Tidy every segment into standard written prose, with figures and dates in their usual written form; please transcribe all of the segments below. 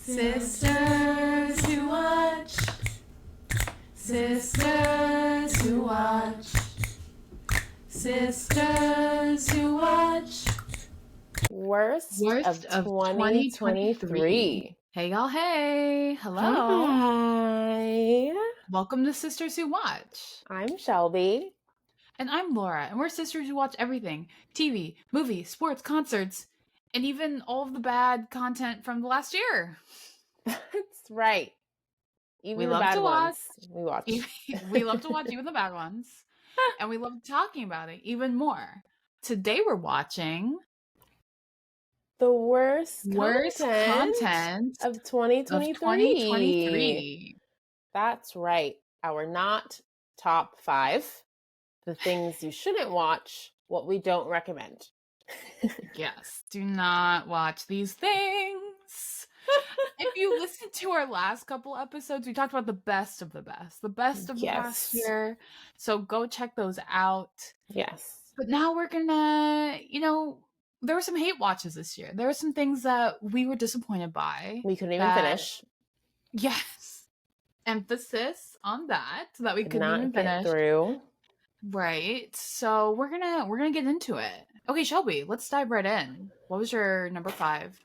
Sisters who watch. Sisters who watch. Sisters who watch. Worst of 2023. Hey, y'all. Hey. Hello. Hi. Welcome to Sisters Who Watch. I'm Shelby. And I'm Laura. And we're sisters who watch everything. TV, movies, sports, concerts, and even all of the bad content from the last year. That's right. Even We the love bad to ones. We watch. We love to watch even the bad ones. And we love talking about it even more. Today we're watching The worst content of 2023. of 2023. That's right. Our not top 5. The things you shouldn't watch, what we don't recommend. Yes, do not watch these things. If you listen to our last couple episodes, we talked about the best of the best, the last year. So go check those out. Yes. But now we're gonna, there were some hate watches this year. There were some things that we were disappointed by. We couldn't even finish. Yes. Emphasis on that, so that we couldn't even finish. Through. Right. So we're gonna get into it. Okay, Shelby, let's dive right in. What was your number 5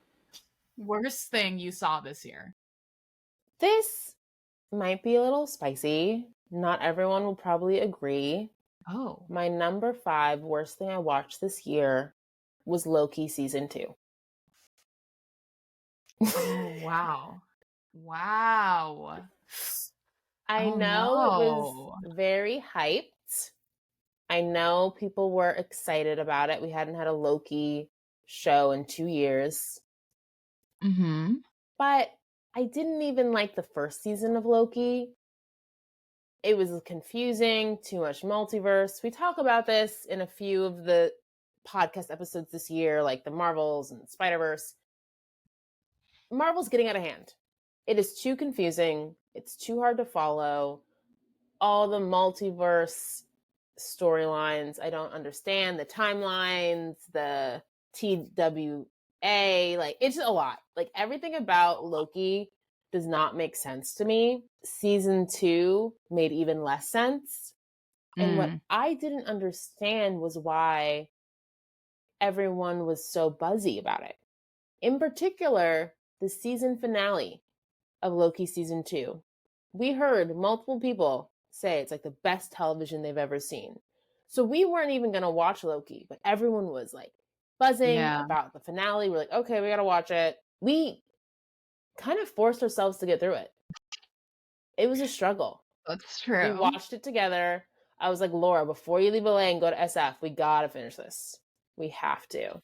worst thing you saw this year? This might be a little spicy. Not everyone will probably agree. Oh. My number 5 worst thing I watched this year was Loki season 2. Oh, wow. Wow. I know it was very hyped. I know people were excited about it. We hadn't had a Loki show in 2 years. Mm-hmm. But I didn't even like the first season of Loki. It was confusing, too much multiverse. We talk about this in a few of the podcast episodes this year, like the Marvels and Spider-Verse. Marvel's getting out of hand. It is too confusing. It's too hard to follow. All the multiverse storylines, I don't understand. The timelines, the TWA, like, it's a lot. Like, everything about Loki does not make sense to me. Season 2 made even less sense. And what I didn't understand was why everyone was so buzzy about it. In particular, the season finale of Loki season 2. We heard multiple people say it's like the best television they've ever seen. So we weren't even going to watch Loki, but everyone was like buzzing about the finale. We're like, okay, we got to watch it. We kind of forced ourselves to get through it. It was a struggle. That's true. We watched it together. I was like, Laura, before you leave LA and go to SF, we got to finish this. We have to.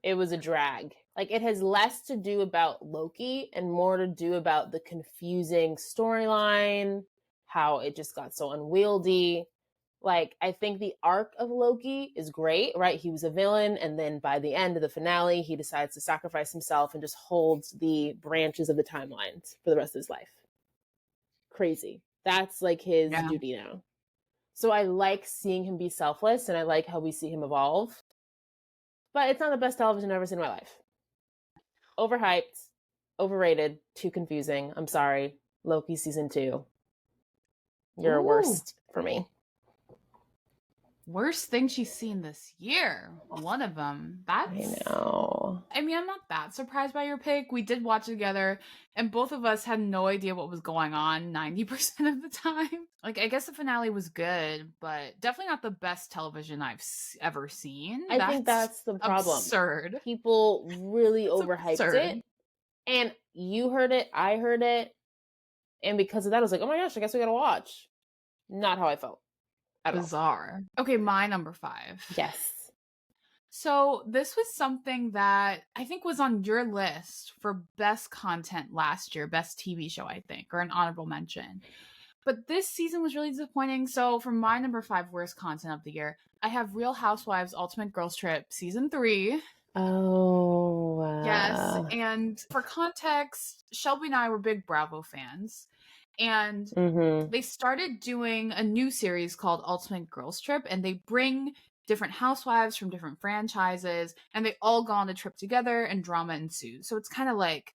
It was a drag. Like, it has less to do about Loki and more to do about the confusing storyline, how it just got so unwieldy. Like, I think the arc of Loki is great, right? He was a villain, and then by the end of the finale, he decides to sacrifice himself and just holds the branches of the timelines for the rest of his life. Crazy. That's like his duty now. So I like seeing him be selfless, and I like how we see him evolve. But it's not the best television I've ever seen in my life. Overhyped, overrated, too confusing. I'm sorry. Loki season 2. You're a worst for me. Worst thing she's seen this year. One of them. I know. I mean, I'm not that surprised by your pick. We did watch it together, and both of us had no idea what was going on 90% of the time. Like, I guess the finale was good, but definitely not the best television I've ever seen. I think that's the problem. Absurd. People really overhyped it. And you heard it, I heard it. And because of that, I was like, oh my gosh, I guess we gotta watch. Not how I felt. Bizarre. Okay, my number 5. Yes. So this was something that I think was on your list for best content last year, best TV show, I think, or an honorable mention. But this season was really disappointing. So for my number 5 worst content of the year, I have Real Housewives Ultimate Girls Trip season 3. Oh, wow. Yes. And for context, Shelby and I were big Bravo fans. And they started doing a new series called Ultimate Girls Trip, and they bring different housewives from different franchises, and they all go on a trip together, and drama ensues. So it's kind of like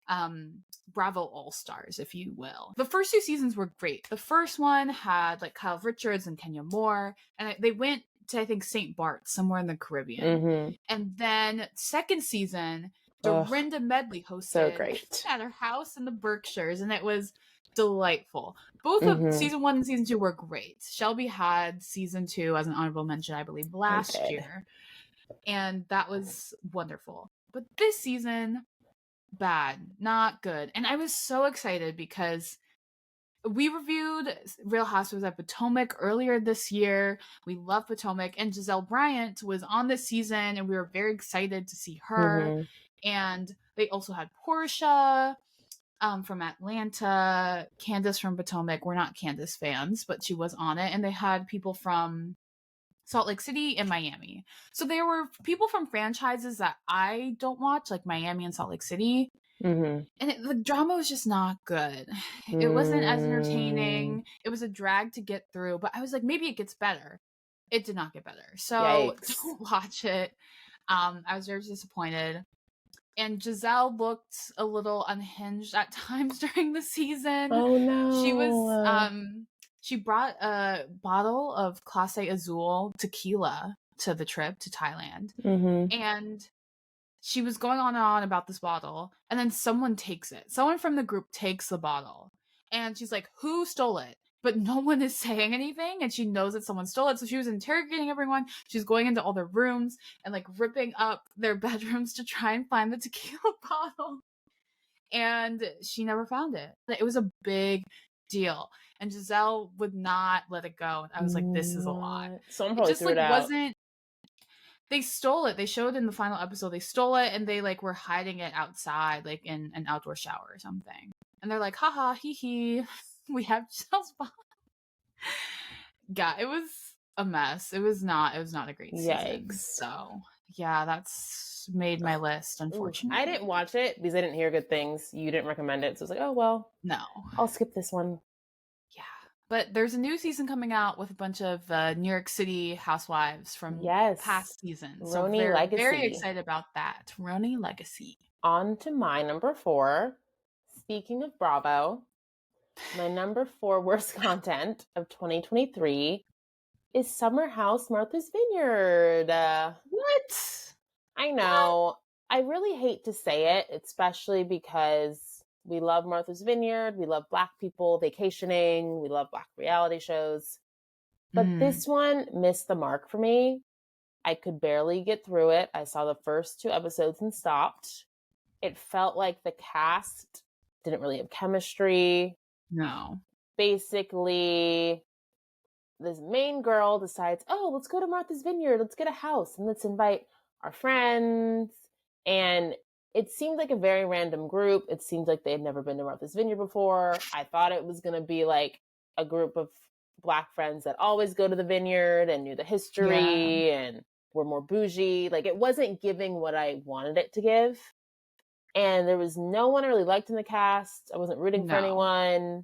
Bravo All-Stars, if you will. The first 2 seasons were great. The first one had like Kyle Richards and Kenya Moore, and they went to, I think, St. Bart's, somewhere in the Caribbean. Mm-hmm. And then second season, Ugh, Dorinda Medley hosted so great. at her house in the Berkshires, and it was delightful. Both Mhm. of season 1 and season 2 were great. Shelby had season 2 as an honorable mention, I believe, last year, and that was wonderful. But this season, bad, not good. And I was so excited because we reviewed Real Housewives of Potomac earlier this year. We love Potomac, and Giselle Bryant was on this season, and we were very excited to see her. Mhm. And they also had Portia from Atlanta, Candace from Potomac. We're not Candace fans, but she was on it. And they had people from Salt Lake City and Miami. So there were people from franchises that I don't watch, like Miami and Salt Lake City. Mm-hmm. And the drama was just not good. It wasn't as entertaining. It was a drag to get through, but I was like, maybe it gets better. It did not get better. So Yikes. don't watch it. I was very disappointed. And Giselle looked a little unhinged at times during the season. Oh no. She was she brought a bottle of Clase Azul tequila to the trip to Thailand. Mm-hmm. And she was going on and on about this bottle, and then someone takes it. Someone from the group takes the bottle, and she's like, who stole it? But no one is saying anything, and she knows that someone stole it, so she was interrogating everyone. She's going into all their rooms and like ripping up their bedrooms to try and find the tequila bottle, and she never found it. It was a big deal, and Giselle would not let it go, and I was like, this is a lot. Someone It probably just threw like it out. wasn't. They stole it. They showed in the final episode they stole it, and they like were hiding it outside, like in an outdoor shower or something. And they're like, haha, hee hee, we have Giselle's bottle. Yeah, it was a mess. It was not a great season. Yikes. So yeah, that's made my list, unfortunately. I didn't watch it because I didn't hear good things. You didn't recommend it, so I was like, oh well. No. I'll skip this one. Yeah. But there's a new season coming out with a bunch of New York City housewives from past seasons. So Roni Legacy. Very excited about that. Roni Legacy. On to my number 4. Speaking of Bravo, my number 4 worst content of 2023 is Summer House Martha's Vineyard. What? I know. What? I really hate to say it, especially because we love Martha's Vineyard. We love Black people vacationing. We love Black reality shows. But this one missed the mark for me. I could barely get through it. I saw the first 2 episodes and stopped. It felt like the cast didn't really have chemistry. No. Basically, this main girl decides, oh, let's go to Martha's Vineyard. Let's get a house and let's invite our friends. And it seemed like a very random group. It seemed like they had never been to Martha's Vineyard before. I thought it was going to be like a group of Black friends that always go to the vineyard and knew the history and were more bougie. Like, it wasn't giving what I wanted it to give. And there was no one I really liked in the cast. I wasn't rooting for anyone.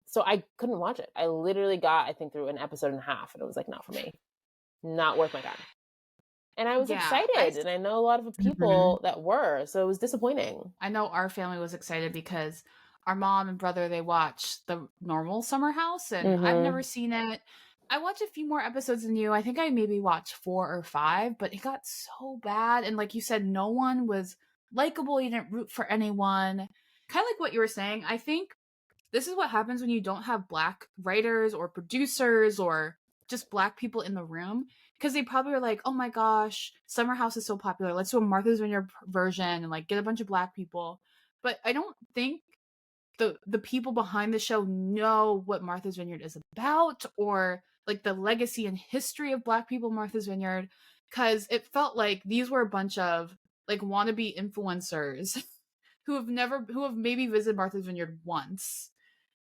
So I couldn't watch it. I literally got, I think, through an episode and a half, and it was like, not for me. Not worth my time. And I was excited, and I know a lot of people that were, so it was disappointing. I know our family was excited because our mom and brother, they watched the normal Summer House, and I've never seen it. I watched a few more episodes than you. I think I maybe watched 4 or 5, but it got so bad. And like you said, no one was likable. You didn't root for anyone. Kind of like what you were saying. I think this is what happens when you don't have Black writers or producers or just Black people in the room. Because they probably were like, oh my gosh, Summer House is so popular. Let's do a Martha's Vineyard version and like get a bunch of Black people. But I don't think the people behind the show know what Martha's Vineyard is about, or like the legacy and history of Black people in Martha's Vineyard. Because it felt like these were a bunch of like wannabe influencers who have maybe visited Martha's Vineyard once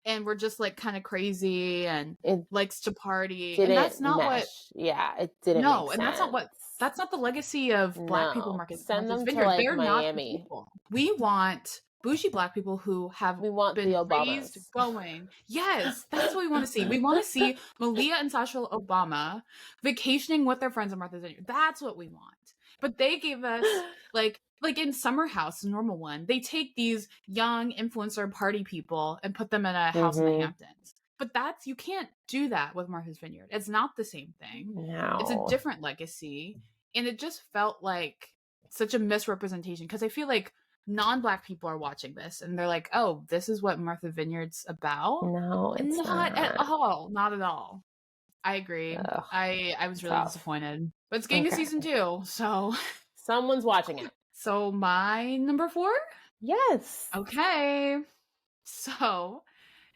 and were just like kind of crazy and likes to party. And that's not what it didn't make and sense. that's not the legacy of Black people Martha's Vineyard. To like They're Miami. Not people. We want bougie Black people who have been raised going. Yes, that's what we want to see. We want to see Malia and Sasha Obama vacationing with their friends in Martha's Vineyard. That's what we want. But they gave us like like in Summer House, the normal one, they take these young influencer party people and put them in a house in the Hamptons. But you can't do that with Martha's Vineyard. It's not the same thing. No. It's a different legacy. And it just felt like such a misrepresentation because I feel like non-Black people are watching this and they're like, oh, this is what Martha Vineyard's about? No, it's not at all. Not at all. I agree. Ugh, I was really disappointed. But it's getting a season 2, so someone's watching it. So my number 4? Yes. Okay. So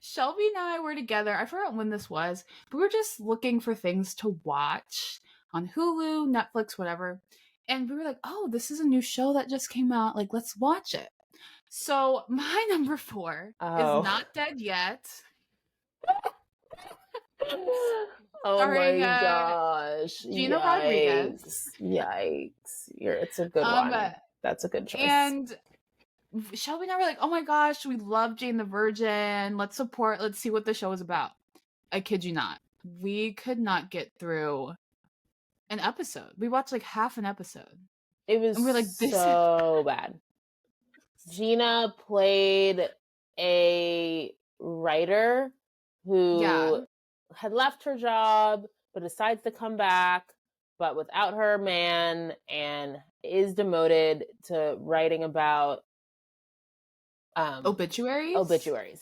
Shelby and I were together. I forgot when this was, but we were just looking for things to watch on Hulu, Netflix, whatever. And we were like, oh, this is a new show that just came out. Like, let's watch it. So my number 4 is Not Dead Yet. Oh starring, my gosh. Gina Rodriguez. Yikes. It's a good one. That's a good choice. And Shelby and I were like, oh my gosh, we love Jane the Virgin. Let's see what the show is about. I kid you not. We could not get through an episode. We watched like half an episode. It was and we're like, so bad. Gina played a writer who had left her job but decides to come back, but without her man, and is demoted to writing about obituaries,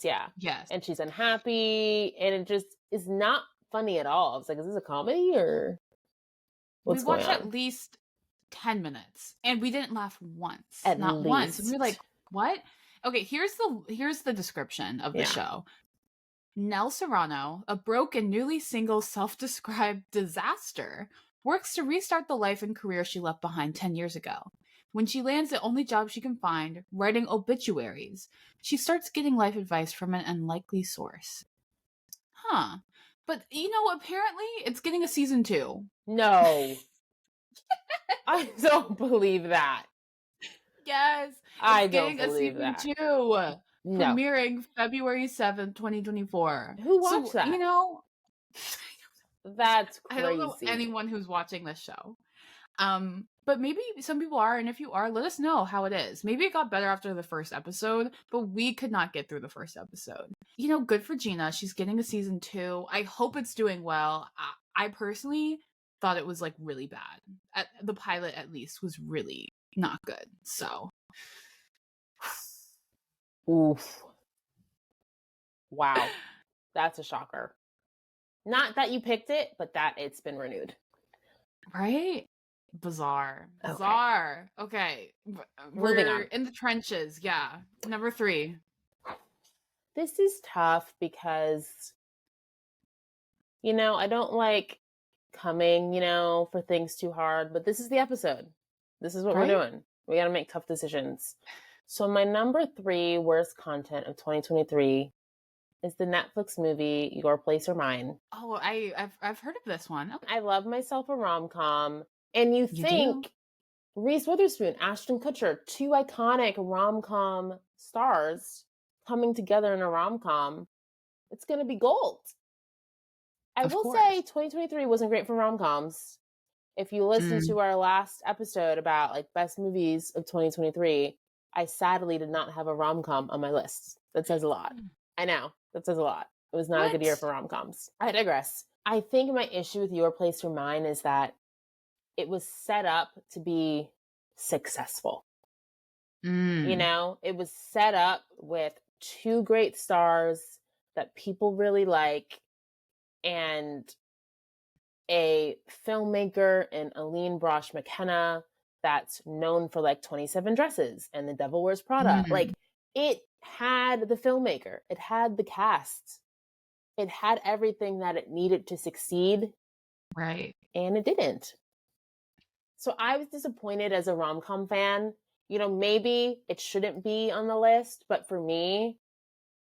yeah. Yes. And she's unhappy, and it just is not funny at all. I was like, is this a comedy or what's going on? We watched at least 10 minutes and we didn't laugh once. Not once. And we were like, what? Okay, here's the description of the show. Nell Serrano, a broke and newly single self-described disaster, works to restart the life and career she left behind 10 years ago. When she lands the only job she can find, writing obituaries, she starts getting life advice from an unlikely source. Huh. But, apparently it's getting a season 2. No. I don't believe that. Yes. I don't believe that. Season 2. No. Premiering February 7th, 2024. Who watched that? That's crazy. I don't know anyone who's watching this show. But maybe some people are, and if you are, let us know how it is. Maybe it got better after the first episode, but we could not get through the first episode. Good for Gina. She's getting a season 2. I hope it's doing well. I personally thought it was like really bad. The pilot, at least, was really not good. So, oof. Wow. That's a shocker. Not that you picked it, but that it's been renewed. Right? Bizarre. Okay. Moving on. In the trenches. Yeah. Number 3. This is tough because, I don't like coming, for things too hard, but this is the episode. This is what we're doing. We got to make tough decisions. So my number 3 worst content of 2023 is the Netflix movie Your Place or Mine. Oh, I've heard of this one. Okay. I love myself a rom-com. And you think Reese Witherspoon, Ashton Kutcher, 2 iconic rom-com stars coming together in a rom-com, it's going to be gold. I will say 2023 wasn't great for rom-coms. If you listen to our last episode about best movies of 2023, I sadly did not have a rom-com on my list. That says a lot. I know. That says a lot. It was not a good year for rom-coms. I digress. I think my issue with Your Place or Mine is that it was set up to be successful. It was set up with 2 great stars that people really like and a filmmaker in Aline Brosh McKenna that's known for 27 Dresses and The Devil Wears Prada. It had the filmmaker. It had the cast. It had everything that it needed to succeed. Right. And it didn't. So I was disappointed as a rom-com fan. Maybe it shouldn't be on the list, but for me,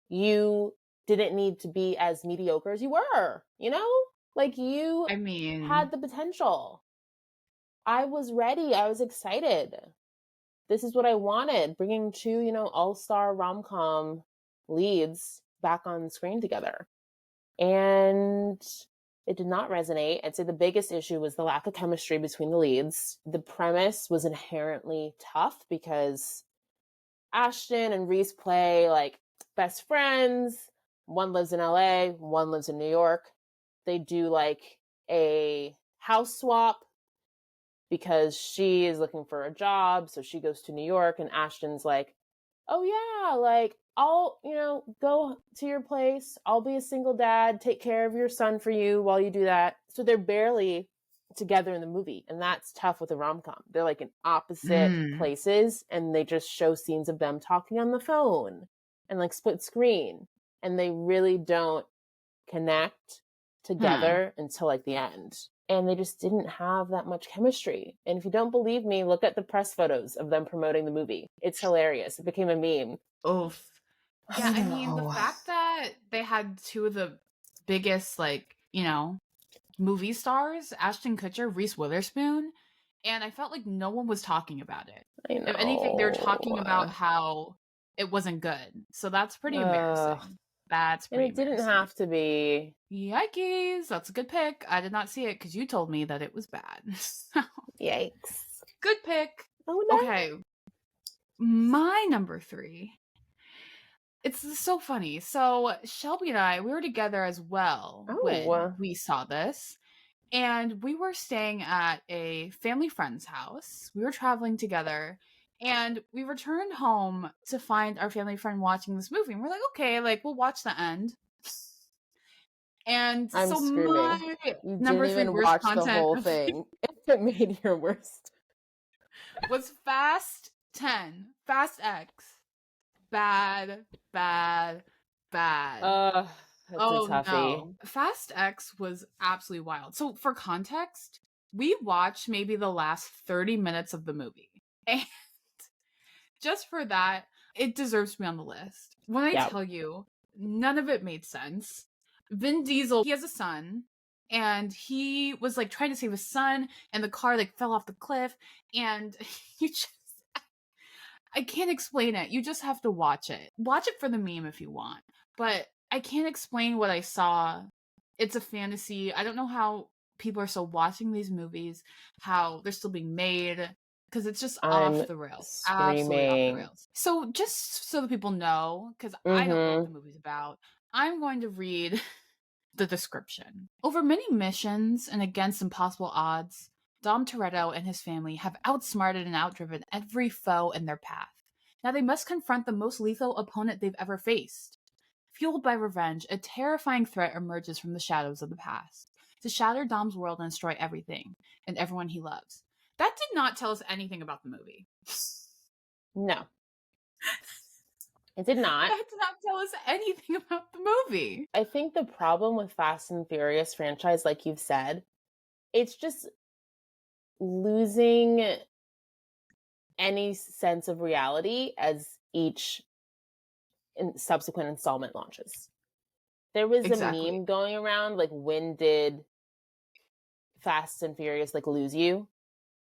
you didn't need to be as mediocre as you were, you had the potential. I was ready. I was excited. This is what I wanted, bringing 2, all-star rom-com leads back on screen together. And It did not resonate. I'd say the biggest issue was the lack of chemistry between the leads. The premise was inherently tough because Ashton and Reese play like best friends. One lives in LA, one lives in New York. They do like a house swap because she is looking for a job, so she goes to New York, and Ashton's like, oh yeah, like I'll, go to your place. I'll be a single dad, take care of your son for you while you do that. So they're barely together in the movie, and that's tough with a rom-com. They're like in opposite places, and they just show scenes of them talking on the phone and like split screen, and they really don't connect together until like the end. And they just didn't have that much chemistry. And if you don't believe me, look at the press photos of them promoting the movie. It's hilarious. It became a meme. Oof. Yeah, I mean, the fact that they had two of the biggest, like, movie stars, Ashton Kutcher, Reese Witherspoon, and I felt like no one was talking about it. I know. If anything, they were talking about how it wasn't good. So that's pretty embarrassing. That's pretty embarrassing. It didn't have to be. Yikes. That's a good pick. I did not see it because you told me that it was bad. Yikes. Good pick. Oh, no. Okay. My number 3. It's so funny. So Shelby and I, we were together as well when we saw this. And we were staying at a family friend's house. We were traveling together. And we returned home to find our family friend watching this movie. And we're like, okay, like, we'll watch the end. And I'm so screaming. my you number didn't 3 even worst watch content the whole thing. It made your worst. Was Fast 10. Fast X. Bad. That's a toughie. No. Fast X was absolutely wild. So for context, we watched maybe the last 30 minutes of the movie. And just for that, it deserves to be on the list. When I tell you, none of it made sense. Vin Diesel, he has a son, and he was like trying to save his son, and the car like fell off the cliff, and I can't explain it. You just have to watch it. Watch it for the meme if you want. But I can't explain what I saw. It's a fantasy. I don't know how people are still watching these movies, how they're still being made, because it's just off the rails. Absolutely off the rails. So just so that people know, because I don't know what the movie's about, I'm going to read the description. Over many missions and against impossible odds, Dom Toretto and his family have outsmarted and outdriven every foe in their path. Now they must confront the most lethal opponent they've ever faced. Fueled by revenge, a terrifying threat emerges from the shadows of the past to shatter Dom's world and destroy everything and everyone he loves. That did not tell us anything about the movie. No. It did not. That did not tell us anything about the movie. I think the problem with Fast and Furious franchise, like you've said, it's just losing any sense of reality as each subsequent installment launches. There was a meme going around, like, when did Fast and Furious like lose you?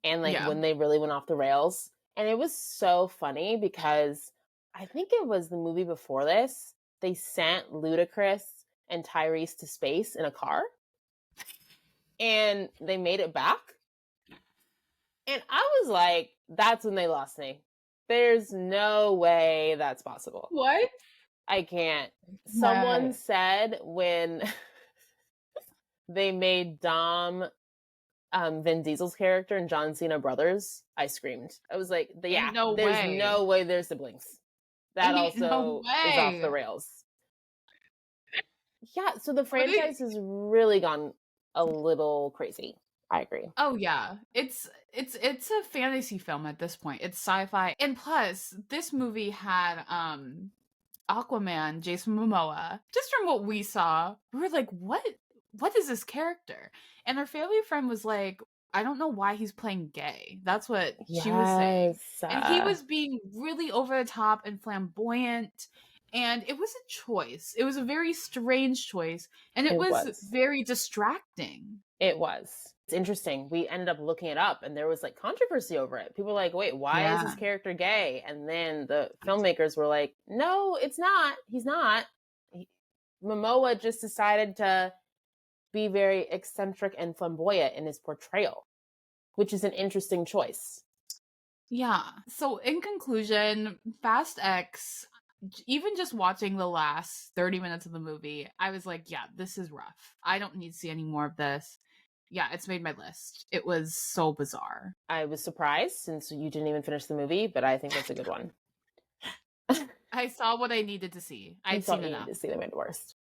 And like when they really went off the rails. And it was so funny because I think it was the movie before this, they sent Ludacris and Tyrese to space in a car. And they made it back. And I was like, that's when they lost me. There's no way that's possible. What? I can't. Someone said when they made Dom Vin Diesel's character and John Cena brothers, I screamed. I was like, there's no way they're siblings. That also is off the rails. Yeah, so the franchise has really gone a little crazy. I agree. Oh yeah. It's a fantasy film at this point. It's sci-fi. And plus, this movie had Aquaman, Jason Momoa. Just from what we saw, we were like, what is this character? And our family friend was like, I don't know why he's playing gay. That's what she was saying. And he was being really over the top and flamboyant. And it was a choice. It was a very strange choice. And it was very distracting. It was. It's interesting. We ended up looking it up and there was like controversy over it. People were like, wait, why is this character gay? And then the filmmakers were like, no, it's not. He's not. Momoa just decided to be very eccentric and flamboyant in his portrayal, which is an interesting choice. Yeah. So in conclusion, Fast X, even just watching the last 30 minutes of the movie, I was like, yeah, this is rough. I don't need to see any more of this. Yeah, it's made my list. It was so bizarre. I was surprised since you didn't even finish the movie, but I think that's a good one. I saw what I needed to see. I'd seen enough. To see them at worst.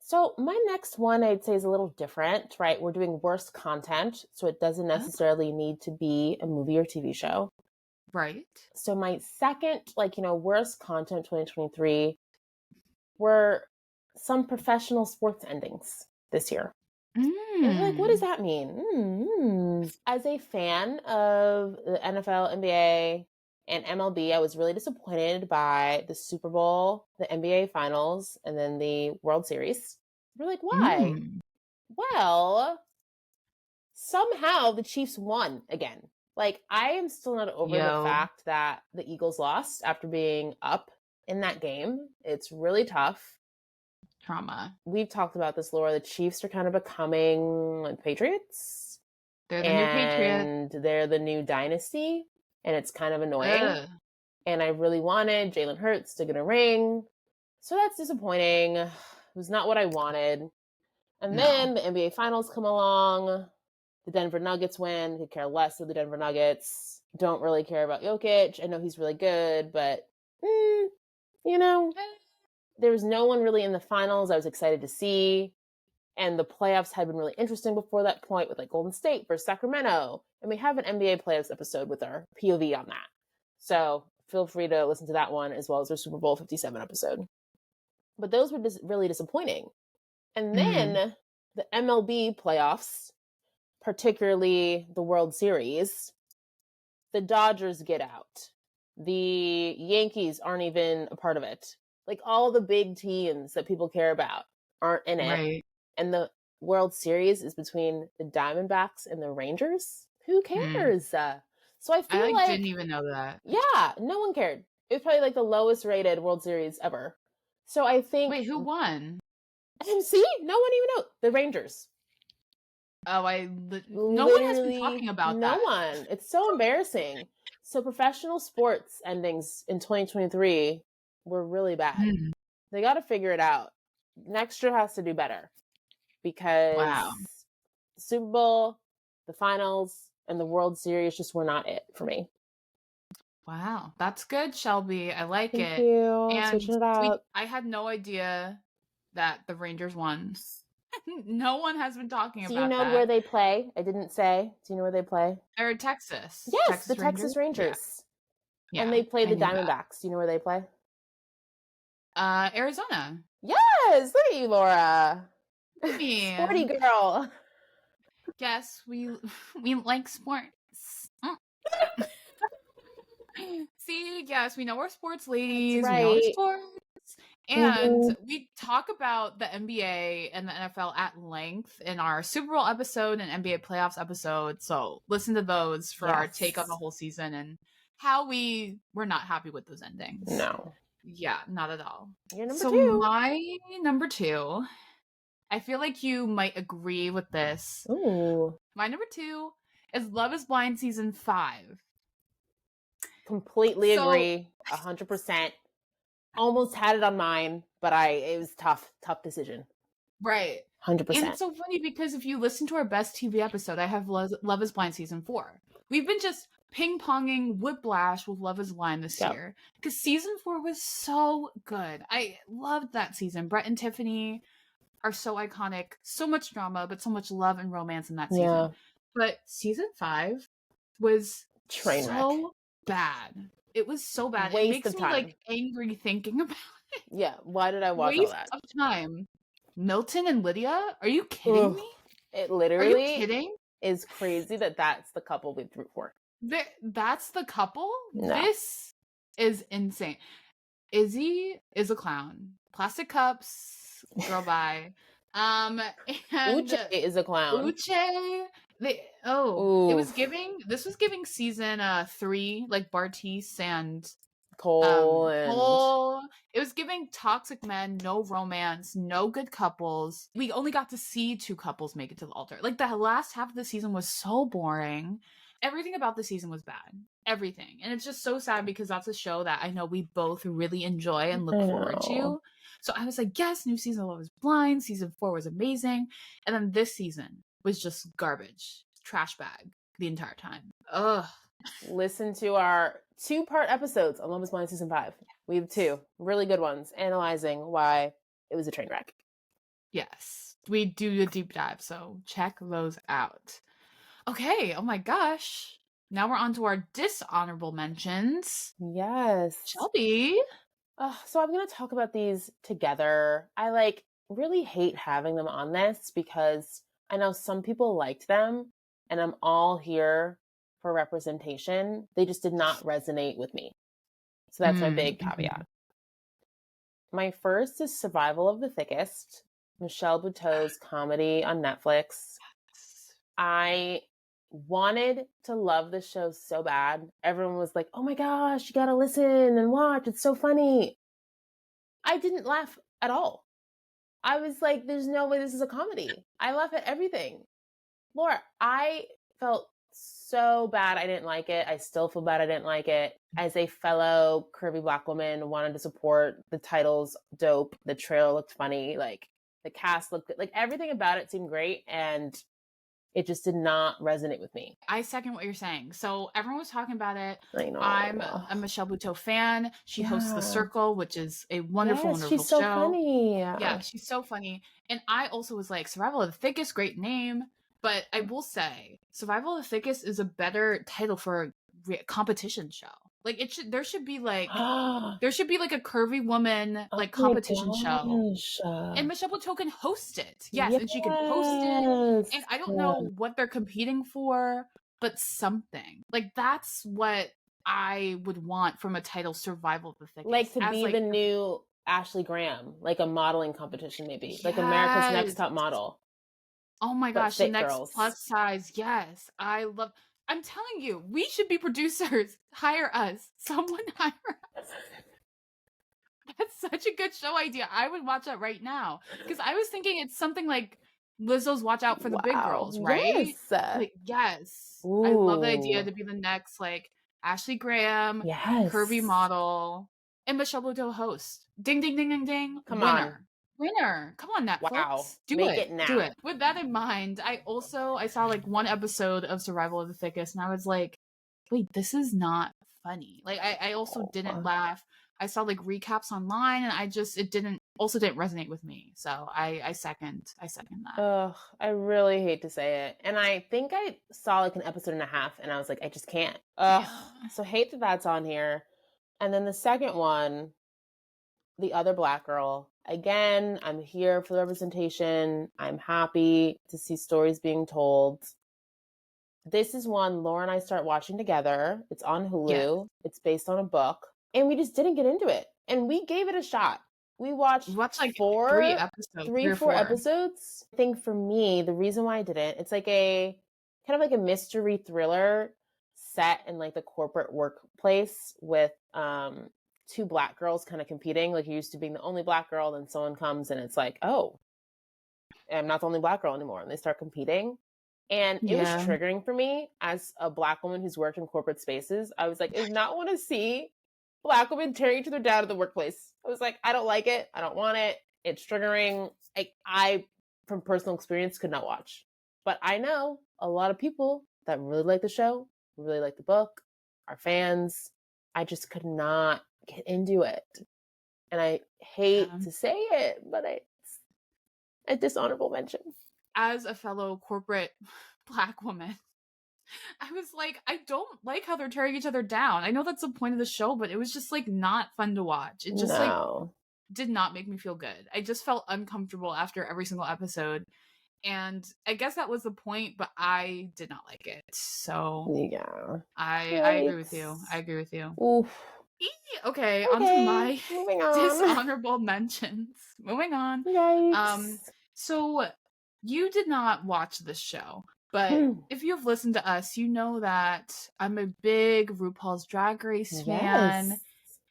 So my next one I'd say is a little different, right? We're doing worst content, so it doesn't necessarily need to be a movie or TV show. Right. So my second, worst content 2023 were some professional sports endings this year. And you're like, what does that mean? As a fan of the NFL, NBA, and MLB, I was really disappointed by the Super Bowl, the NBA Finals, and then the World Series. We're like, why? Well, somehow the Chiefs won again. Like, I am still not over the fact that the Eagles lost after being up in that game. It's really tough. Trauma. We've talked about this, Laura. The Chiefs are kind of becoming like Patriots. They're the new Patriots. And they're the new dynasty. And it's kind of annoying. And I really wanted Jalen Hurts to get a ring. So that's disappointing. It was not what I wanted. And then the NBA Finals come along. The Denver Nuggets win. Could care less of the Denver Nuggets. Don't really care about Jokic. I know he's really good, but, there was no one really in the finals I was excited to see. And the playoffs had been really interesting before that point with like Golden State versus Sacramento. And we have an NBA playoffs episode with our POV on that. So feel free to listen to that one as well as our Super Bowl 57 episode. But those were just really disappointing. And then the MLB playoffs, particularly the World Series, the Dodgers get out. The Yankees aren't even a part of it. Like, all the big teams that people care about aren't in it. Right. And the World Series is between the Diamondbacks and the Rangers. Who cares? So I feel like didn't even know that. Yeah, no one cared. It was probably like the lowest rated World Series ever. So I think... Wait, who won? See? No one even knows. The Rangers. Oh, no one has been talking about that. No one. It's so embarrassing. So professional sports endings in 2023 were really bad. They got to figure it out. Next year has to do better because Super Bowl, the finals, and the World Series just were not it for me. Wow, that's good, Shelby. I like it. Thank you. And switching it up. I had no idea that the Rangers won. No one has been talking about that. Do you know where they play? I didn't say. Do you know where they play? They're in Texas. Yes, the Texas Rangers. Yeah. And they play the Diamondbacks. Do you know where they play? Arizona. Yes, look at you, Laura. Me. Sporty girl. Yes, we like sports. See, yes, we know we're sports ladies. Right. We know we're sports. And we talk about the NBA and the NFL at length in our Super Bowl episode and NBA playoffs episode. So listen to those for our take on the whole season and how we were not happy with those endings. No. Yeah, not at all. Your number two. My number two, I feel like you might agree with this. Ooh. My number two is Love is Blind Season 5. Completely agree. 100%. Almost had it on mine, but it was tough decision. Right. 100%. And it's so funny because if you listen to our best TV episode, I have Love is Blind Season 4. We've been just ping-ponging whiplash with Love is Blind this year. Because Season 4 was so good. I loved that season. Brett and Tiffany are so iconic. So much drama, but so much love and romance in that season. Yeah. But Season 5 was Train wreck. Bad. It was so bad. Waste it makes of me time. like angry thinking about it. Yeah. Why did I watch all that? Waste of time. Milton and Lydia? Are you kidding me? It literally Are you kidding? Is crazy that's the couple we root for. That's the couple? No. This is insane. Izzy is a clown. Plastic cups, girl bye. And Uche is a clown. Uche. This was giving season 3, like Bartice and Cole. Cole. It was giving toxic men, no romance, no good couples. We only got to see 2 couples make it to the altar. Like, the last half of the season was so boring. Everything about the season was bad. Everything. And it's just so sad because that's a show that I know we both really enjoy and look forward to. So I was like, yes, new season of Love is Blind. Season 4 was amazing. And then this season was just garbage. Trash bag the entire time. Ugh. Listen to our 2-part episodes on Love is Blind Season 5. We have 2 really good ones analyzing why it was a train wreck. Yes. We do a deep dive, so check those out. Okay, oh my gosh. Now we're on to our dishonorable mentions. Yes. Shelby. So I'm going to talk about these together. I really hate having them on this because I know some people liked them and I'm all here for representation. They just did not resonate with me. So that's my big caveat. My first is Survival of the Thickest, Michelle Buteau's comedy on Netflix. I wanted to love this show so bad. Everyone was like, oh my gosh, you gotta listen and watch. It's so funny. I didn't laugh at all. I was like, there's no way this is a comedy. I laugh at everything. Laura, I felt so bad I didn't like it. I still feel bad I didn't like it. As a fellow curvy Black woman, wanted to support. The title's dope. The trailer looked funny. Like, the cast looked good. Like, everything about it seemed great. And it just did not resonate with me. I second what you're saying. So everyone was talking about it. I know. I'm a Michelle Buteau fan. She hosts The Circle, which is a wonderful, wonderful she's so show. Funny. Yeah, she's so funny. And I also was like, Survival of the Thickest, great name. But I will say, Survival of the Thickest is a better title for a competition show. Like, there should be like a curvy woman competition show, and Michelle Buteau can host it. Yes, and she can host it. And I don't know what they're competing for, but something like that's what I would want from a title, Survival of the Thickest. Like, to be the new Ashley Graham, like a modeling competition, maybe like America's Next Top Model. Oh my gosh, the next plus size. Yes, I love. I'm telling you, we should be producers. Hire us. Someone hire us. That's such a good show idea. I would watch that right now. Because I was thinking it's something like Lizzo's Watch Out for the Big Girls, right? Yes. Ooh. I love the idea to be the next, Ashley Graham, curvy model, and Michelle Buteau host. Ding, ding, ding, ding, ding. Come on. Winner. Come on, Netflix. Wow. Make it now. Do it. With that in mind, I saw one episode of Survival of the Thickest, and I was like, wait, this is not funny. I also didn't laugh. I saw recaps online, and it didn't resonate with me. So I second that. Ugh, I really hate to say it. And I think I saw an episode and a half, and I was like, I just can't. Ugh. Yeah. So hate that that's on here. And then the second one, The Other Black Girl. Again, I'm here for the representation. I'm happy to see stories being told. This is one Laura and I start watching together. It's on Hulu. Yeah. It's based on a book. And we just didn't get into it. And we gave it a shot. We watched 3 episodes. 3 or 4 episodes. I think for me, the reason why I didn't, it's kind of like a mystery thriller set in the corporate workplace with 2 Black girls kind of competing. You're used to being the only Black girl, then someone comes and it's like, oh, I'm not the only Black girl anymore. And they start competing. And it was triggering for me as a Black woman who's worked in corporate spaces. I was like, I do not want to see Black women tearing each other down in the workplace. I was like, I don't like it. I don't want it. It's triggering. I, from personal experience, could not watch. But I know a lot of people that really like the show, really like the book, are fans. I just could not get into it. And I hate to say it, but it's a dishonorable mention. As a fellow corporate Black woman, I was like, I don't like how they're tearing each other down. I know that's the point of the show, but it was just not fun to watch. It just did not make me feel good. I just felt uncomfortable after every single episode. And I guess that was the point, but I did not like it. So yeah, I agree with you. Oof. Okay, on to my dishonorable mentions. Moving on. Yikes. So you did not watch this show, but if you've listened to us, you know that I'm a big RuPaul's Drag Race fan.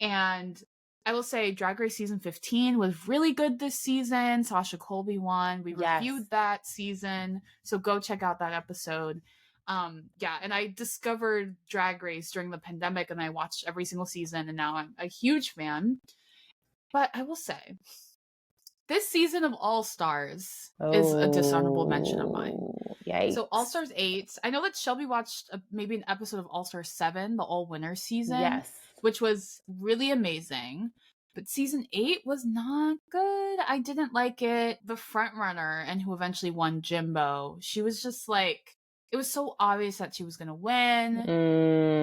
And I will say Drag Race season 15 was really good this season. Sasha Colby won. We Yes. reviewed that season, so go check out that episode. Yeah, and I discovered Drag Race during the pandemic and I watched every single season and now I'm a huge fan. But I will say, this season of All Stars is a dishonorable mention of mine. Yikes. So All Stars 8, I know that Shelby watched maybe an episode of All Stars 7, the all winner season, Yes. which was really amazing. But season 8 was not good. I didn't like it. The front runner and who eventually won, Jimbo, she was just like, it was so obvious that she was going to win.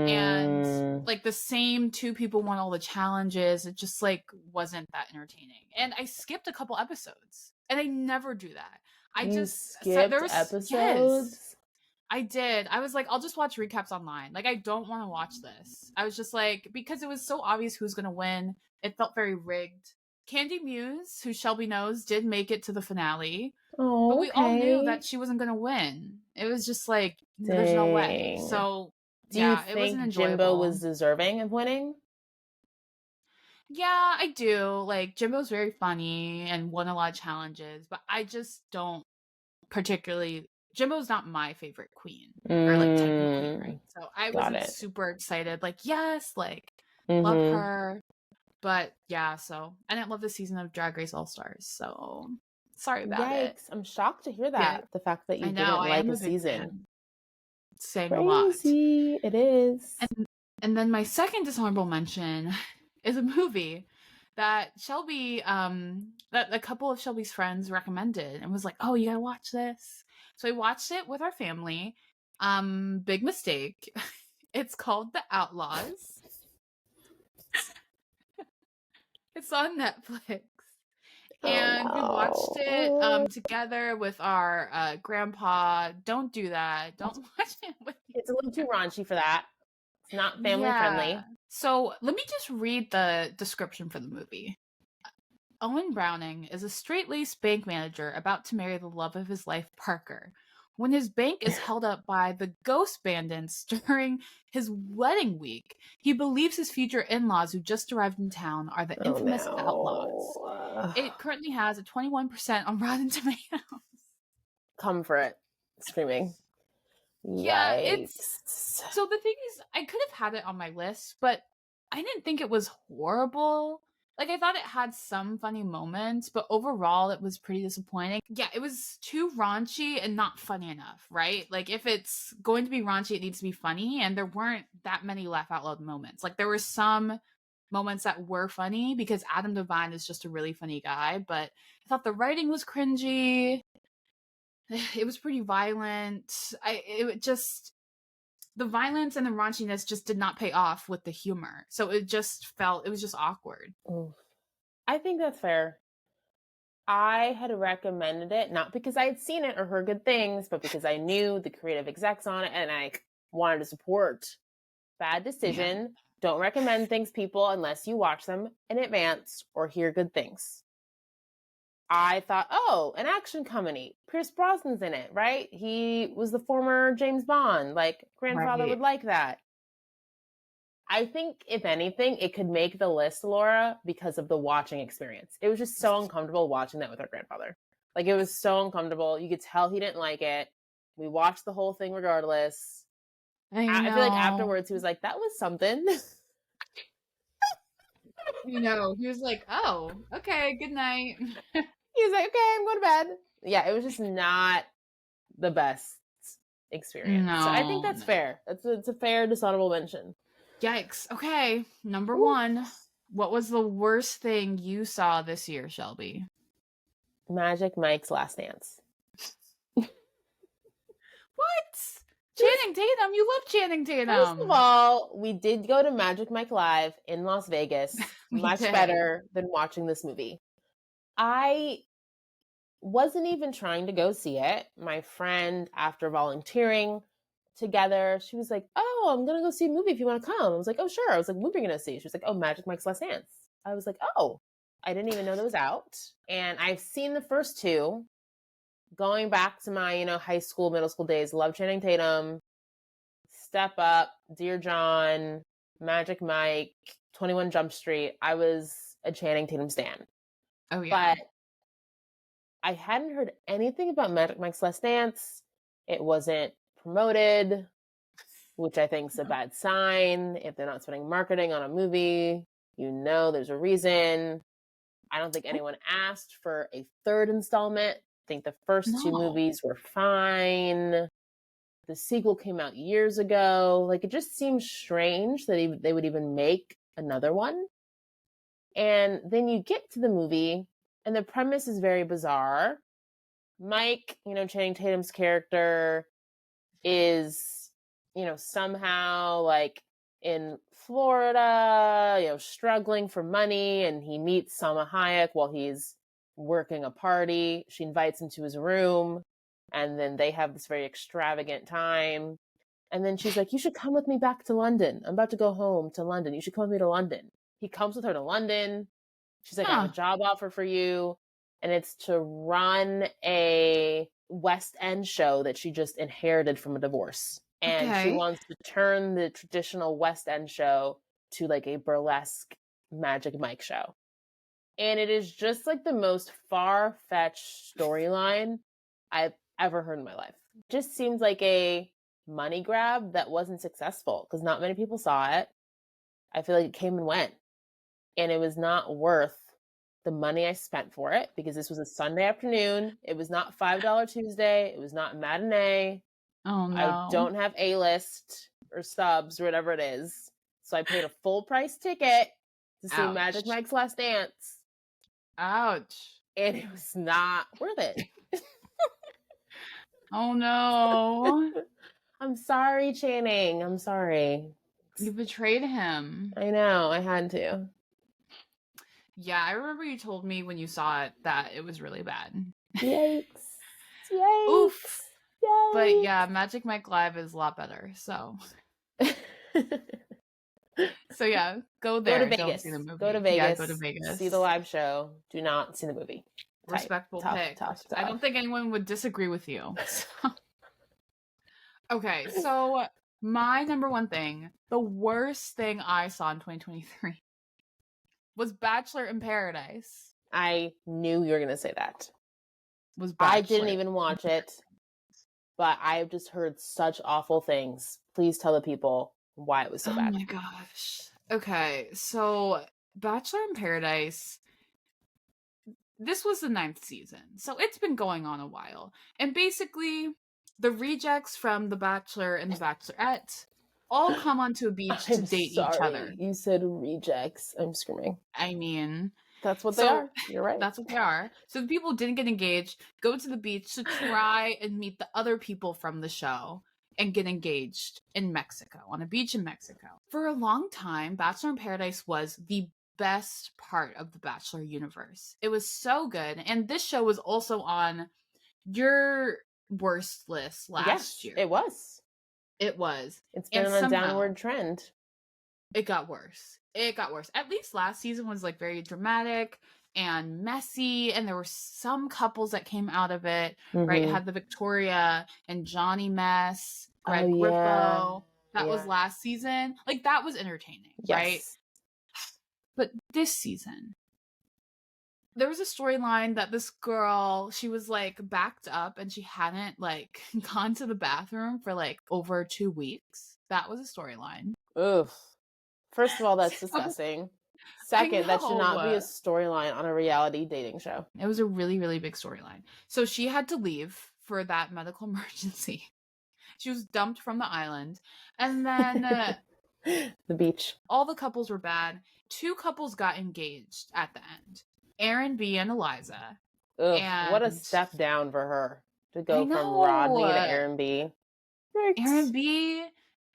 And like the same two people won all the challenges. It just like wasn't that entertaining. And I skipped a couple episodes. And I never do that. You skipped episodes? Yes, I did. I was like, I'll just watch recaps online. Like, I don't want to watch this. I was just like, because it was so obvious who's going to win. It felt very rigged. Candy Muse, who Shelby knows, did make it to the finale. Oh, but we all knew that she wasn't going to win. It was just like, there's no way. So, do you think Jimbo was deserving of winning? Yeah, I do. Like, Jimbo's very funny and won a lot of challenges, but I just don't particularly. Jimbo's not my favorite queen or like type of queen, right? So I wasn't super excited. Like, yes, like love her, but yeah. So I didn't love the season of Drag Race All Stars. So sorry about it. I'm shocked to hear that. Yeah. The fact that you didn't like the season. Saying a lot. Crazy, it is. And then my second dishonorable mention is a movie that Shelby, that a couple of Shelby's friends recommended and was like, oh, you gotta watch this. So I watched it with our family. Big mistake. It's called The Outlaws. It's on Netflix. And we watched it together with our grandpa. Don't do that. Don't watch it with It's a little too raunchy for that. It's not family friendly. So let me just read the description for the movie. Owen Browning is a straight-laced bank manager about to marry the love of his life, Parker. When his bank is held up by the ghost bandits during his wedding week, he believes his future in-laws who just arrived in town are the infamous outlaws. It currently has a 21% on Rotten Tomatoes. Come for it. Screaming. Yeah, it's... So the thing is, I could have had it on my list, but I didn't think it was horrible. Like, I thought it had some funny moments, but overall, it was pretty disappointing. Yeah, it was too raunchy and not funny enough, right? Like, if it's going to be raunchy, it needs to be funny, and there weren't that many laugh out loud moments. Like, there were some moments that were funny, because Adam Devine is just a really funny guy, but I thought the writing was cringy. It was pretty violent. The violence and the raunchiness just did not pay off with the humor. So it was just awkward. I think that's fair. I had recommended it, not because I had seen it or heard good things, but because I knew the creative execs on it and I wanted to support. Bad decision. Yeah. Don't recommend things, people, unless you watch them in advance or hear good things. I thought, oh, an action comedy. Pierce Brosnan's in it, right? He was the former James Bond. Like, grandfather would like that. I think, if anything, it could make the list, Laura, because of the watching experience. It was just so uncomfortable watching that with our grandfather. Like, it was so uncomfortable. You could tell he didn't like it. We watched the whole thing regardless. I feel like afterwards he was like, that was something. You know, he was like, oh, okay, good night. He was like, okay, I'm going to bed. Yeah, it was just not the best experience. No, so I think that's fair. It's a fair dishonorable mention. Yikes. Okay, number one. What was the worst thing you saw this year, Shelby? Magic Mike's Last Dance. What? Channing Tatum? You love Channing Tatum. First of all, we did go to Magic Mike Live in Las Vegas. Much better than watching this movie. I wasn't even trying to go see it. My friend, after volunteering together, she was like, oh, I'm going to go see a movie if you want to come. I was like, oh, sure. I was like, what movie are you going to see? She was like, oh, Magic Mike's Last Dance. I was like, oh, I didn't even know that was out. And I've seen the first two. Going back to my, high school, middle school days, love Channing Tatum, Step Up, Dear John, Magic Mike, 21 Jump Street. I was a Channing Tatum stan. Oh, yeah. But I hadn't heard anything about Magic Mike's Last Dance. It wasn't promoted, which I think is a bad sign. If they're not spending marketing on a movie, there's a reason. I don't think anyone asked for a third installment. I think the first two movies were fine. The sequel came out years ago. Like, it just seems strange that they would even make another one. And then you get to the movie, and the premise is very bizarre. Mike, Channing Tatum's character is, somehow like in Florida, struggling for money, and he meets Salma Hayek while he's working a party. She invites him to his room, and then they have this very extravagant time. And then she's like, you should come with me back to London. I'm about to go home to London. You should come with me to London. He comes with her to London. She's like, I have a job offer for you. And it's to run a West End show that she just inherited from a divorce. And she wants to turn the traditional West End show to like a burlesque Magic Mike show. And it is just like the most far-fetched storyline I've ever heard in my life. Just seems like a money grab that wasn't successful because not many people saw it. I feel like it came and went. And it was not worth the money I spent for it because this was a Sunday afternoon. It was not $5 Tuesday. It was not matinee. Oh, no. I don't have A-list or subs or whatever it is. So I paid a full price ticket to see Magic Mike's Last Dance. Ouch. And it was not worth it. Oh, no. I'm sorry, Channing. I'm sorry. You betrayed him. I know. I had to. Yeah, I remember you told me when you saw it that it was really bad. Yikes. Yikes. Oof. Yikes. But yeah, Magic Mike Live is a lot better, so. So yeah, go there. Go to Vegas. Don't see the movie. Go to Vegas. Yeah, go to Vegas. See the live show. Do not see the movie. Respectful pick. Tough. I don't think anyone would disagree with you. So. Okay, so my number one thing, the worst thing I saw in 2023 was Bachelor in Paradise. I knew you were going to say that. I didn't even watch it, but I've just heard such awful things. Please tell the people why it was so bad. Oh my gosh. Okay, so Bachelor in Paradise, this was the 9th season, so it's been going on a while. And basically, the rejects from The Bachelor and The Bachelorette all come onto a beach to date each other. You said rejects. I'm screaming. I mean, that's what they are. You're right. That's what they are. So the people who didn't get engaged go to the beach to try and meet the other people from the show and get engaged in Mexico, on a beach in Mexico. For a long time, Bachelor in Paradise was the best part of the Bachelor universe. It was so good. And this show was also on your worst list last year. It was. It was. It's been on a downward trend. It got worse. At least last season was like very dramatic and messy, and there were some couples that came out of it, right? It had the Victoria and Johnny mess, Greg Grippo. That was last season. Like, that was entertaining, right? But this season, there was a storyline that this girl, she was like backed up and she hadn't like gone to the bathroom for like over 2 weeks. That was a storyline. Oof. First of all, that's disgusting. Second, that should not be a storyline on a reality dating show. It was a really, really big storyline. So she had to leave for that medical emergency. She was dumped from the island. And then the beach. All the couples were bad. 2 couples got engaged at the end. Aaron B. and Eliza. Ugh, what a step down for her to go from Rodney to Aaron B. Aaron B.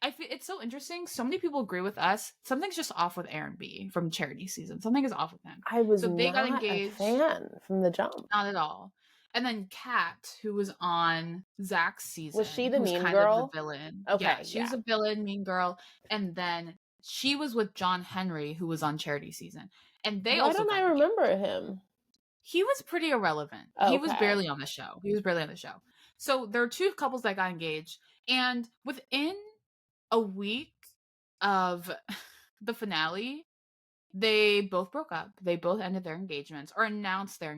I feel it's so interesting. So many people agree with us. Something's just off with Aaron B. from Charity season. Something is off with him. I was not a fan from the jump. Not at all. And then Kat, who was on Zach's season. Was she the mean girl? Kind of the villain. Okay, yeah, she was a villain, mean girl. And then she was with John Henry, who was on Charity season. And they Why don't I remember him? He was pretty irrelevant. Okay. He was barely on the show. So there are 2 couples that got engaged. And within a week of the finale, they both broke up. They both ended their engagements or announced their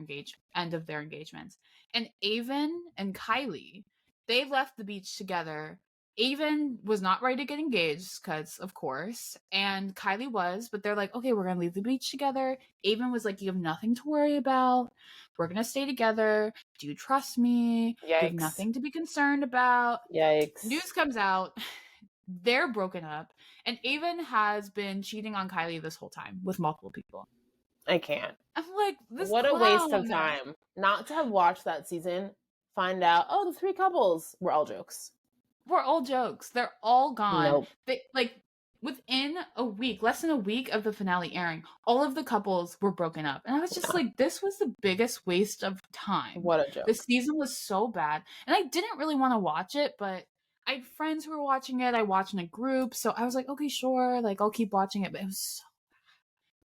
end of their engagements. And Avon and Kylie, they left the beach together. Avon was not ready to get engaged because, of course, and Kylie was, but they're like, okay, we're gonna leave the beach together. Avon was like, you have nothing to worry about. We're gonna stay together. Do you trust me? You have Yikes. nothing to be concerned about. Yikes. News comes out. They're broken up, and Avon has been cheating on Kylie this whole time with multiple people. I can't. I'm like, this what clown. a waste of time not to have watched that season. Find out, oh, the 3 couples were all jokes. We're all jokes. They're all gone. Nope. They within a week, less than a week of the finale airing, all of the couples were broken up, and I was just like, this was the biggest waste of time. What a joke. The season was so bad, and I didn't really want to watch it, but I had friends who were watching it. I watched in a group, so I was like, okay, sure, like I'll keep watching it. But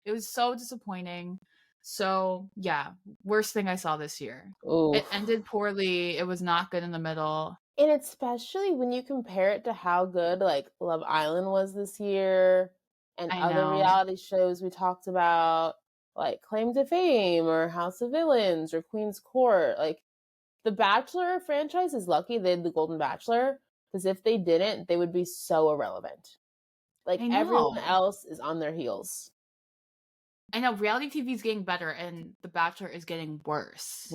it was so disappointing. So yeah, worst thing I saw this year. Oof. It ended poorly. It was not good in the middle. And especially when you compare it to how good like Love Island was this year and other reality shows we talked about, like Claim to Fame or House of Villains or Queen's Court. Like the Bachelor franchise is lucky they had the Golden Bachelor, because if they didn't, they would be so irrelevant. Like everyone else is on their heels. I know reality TV is getting better and The Bachelor is getting worse.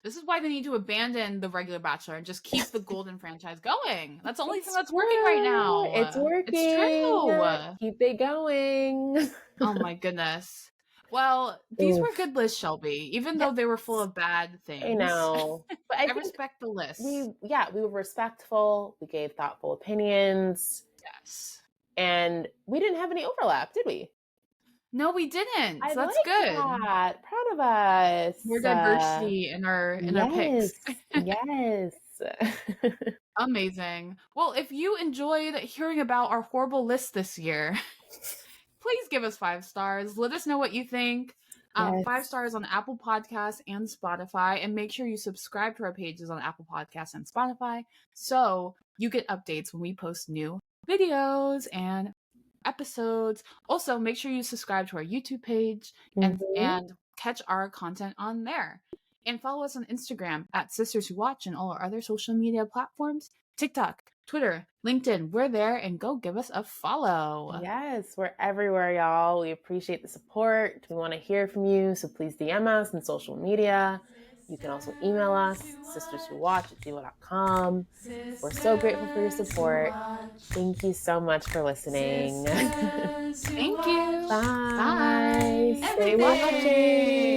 This is why they need to abandon the regular Bachelor and just keep the Golden franchise going. That's the only thing that's working right now. It's working. It's true. Keep it going. Oh my goodness. Well, these were good lists, Shelby, even though they were full of bad things. I know. But I respect the list. We were respectful. We gave thoughtful opinions. Yes. And we didn't have any overlap, did we? No, we didn't. So that's like good. That. Proud of us. More diversity in our picks. Yes. Amazing. Well, if you enjoyed hearing about our horrible list this year, please give us 5 stars. Let us know what you think. 5 stars on Apple Podcasts and Spotify. And make sure you subscribe to our pages on Apple Podcasts and Spotify so you get updates when we post new videos and episodes. Also, make sure you subscribe to our YouTube page and catch our content on there. And follow us on Instagram at Sisters Who Watch and all our other social media platforms. TikTok, Twitter, LinkedIn, we're there, and go give us a follow. Yes, we're everywhere, y'all. We appreciate the support. We want to hear from you, so please DM us on social media. You can also email us, sisterswhowatch@gmail.com. We're so grateful for your support. Thank you so much for listening. Thank you. Bye. Stay watching.